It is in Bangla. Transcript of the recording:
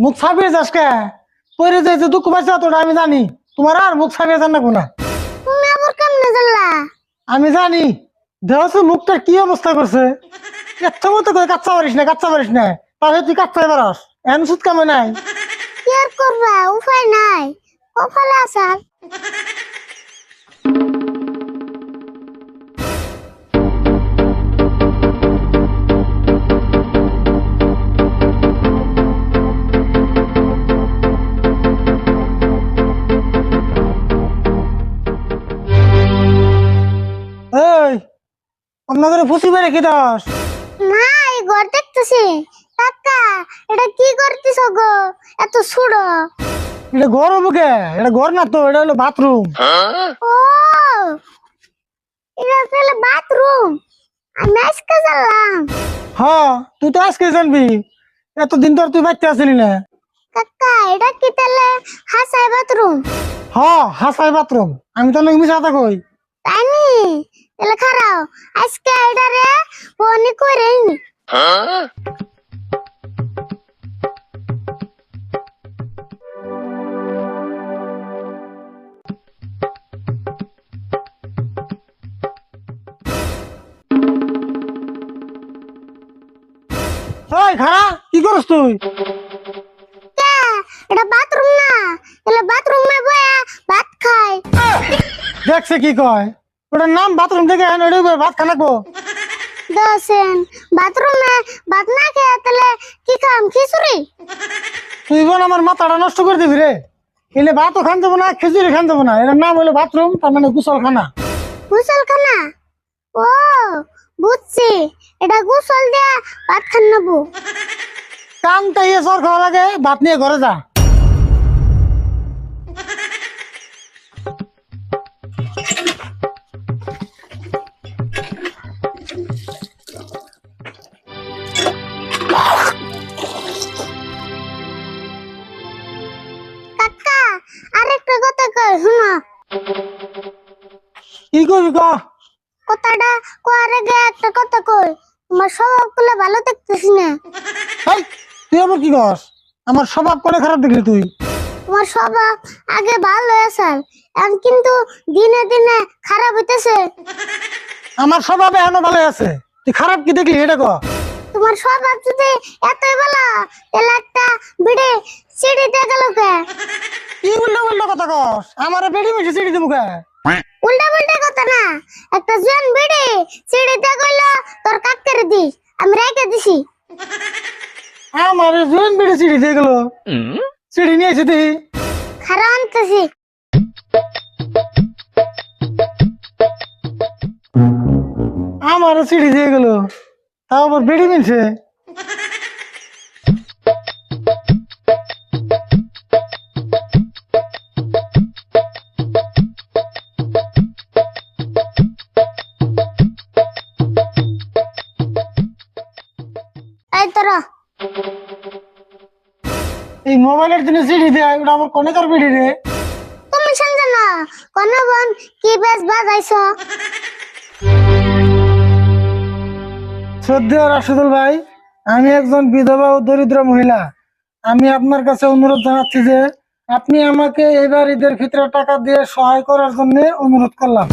মুখ ছাপিয়ে যাস কে? পরে যে দুঃখ পাইছে তোটা আমি জানি। তোমার আর মুখ ছাপিয়ে যান না কোনা। তুমি আবার কেমনে জানলা? আমি জানি। দেহছে মুখটা কি অবস্থা করছে। এত মতো করে কাচ্চা পারিস না, কাচ্চা পারিস না। তাহলে তুই কাচ্চাই পারস। এন সুদ কামে নাই। কি আর করবা, উপায় নাই, কপালে আসার। এই আপনাদের ফুসি বেড়ে কি দাস? না, এই ঘর দেখতেছি। কাকা, এটা কি করতেছ গো? এত ছুড়ো। এটা ঘর হবো কে? এটা ঘর না তো, এটা হলো বাথরুম। ও, এটা তাহলে বাথরুম। আমি আজকে জানলাম। হ্যাঁ, তুই তো আজকে জানবি। এতদিন তোর তুই বাচ্চা আসলি না। কাকা, এটা কি তাহলে হাসাই বাথরুম? হ্যাঁ, হাসাই বাথরুম। আমি তো মিশা কথা কই। তাই নি? তাহলে খারাও, আজকে এটারে বনি করে নি। ওই খারা, কি করছ তুই? কে? এটা বাথরুম না, তাহলে বাথরুমে বয়া ভাত খাই। দেখছে কি কয়? ওটার নাম বাথরুম থেকে ভাত খানা কো। দশেন বাথরুমে ভাত না খেয়ে তাহলে কি খাম? খিচুড়ি? তুই বোন আমার মাথাটা নষ্ট করে দিবি রে। এলে ভাতও খান দেবো না, খিচুড়ি খান দেবো না। এটার নাম হলো বাথরুম, তার মানে গোসলখানা। গোসলখানা? ও, বুঝছি, এটা গোসল দিয়ে ভাত খান নেবো। কানটা ইয়ে সর খাওয়ার আগে ভাত নিয়ে ঘরে যা। কাকা, আরেকটা কথা কই শুনো। কি করবি ক? কথাটা কোয়ার আগে একটা কথা কই। তোমার স্বভাবগুলো ভালো দেখতেছি না। এই, তুই আবার কি কস? আমার স্বভাব করে খারাপ দেখলি তুই? তোমার স্বভাব আগে ভালো আছে, এখন কিন্তু দিনে দিনে খারাপ হইতেছে। আমার স্বভাব এখনো ভালো আছে। তুই খারাপ কি দেখলি এটা ক? তোমার স্বভাব যদি এতই ভালো, তাহলে একটা বিড়ি সিঁড়িতে গেল কে? কি উল্টো উল্টো কথা কস? আমার বেড়ি মিশে চিড়ি দেবো কে? উল্টা পাল্টা কথা না, একটা জন বিড়ি সিঁড়িতে গেল, তোর কাকের দিস, আমি রেখে দিছি। আমার জোন বেড়ে চিড়ি দিয়ে গেল। চিড়ি নিয়ে এসে দিই। খারাপ আনতেছি। আমার চিড়ি দিয়ে গেল, তাও আবার বেড়ি মিলছে। এই তোরা, এই মোবাইলের জন্য চিড়ি দেয়, ওটা আমার কনেকার বেড়ি রে। তুমি শুনছো না? কোন বোন কি বেশ বাজাইছ? শ্রদ্ধেয় রাশেদুল ভাই, আমি একজন বিধবা ও দরিদ্র মহিলা। আমি আপনার কাছে অনুরোধ জানাচ্ছি যে আপনি আমাকে এবার ঈদের ভিতরে টাকা দিয়ে সহায় করার জন্য অনুরোধ করলাম।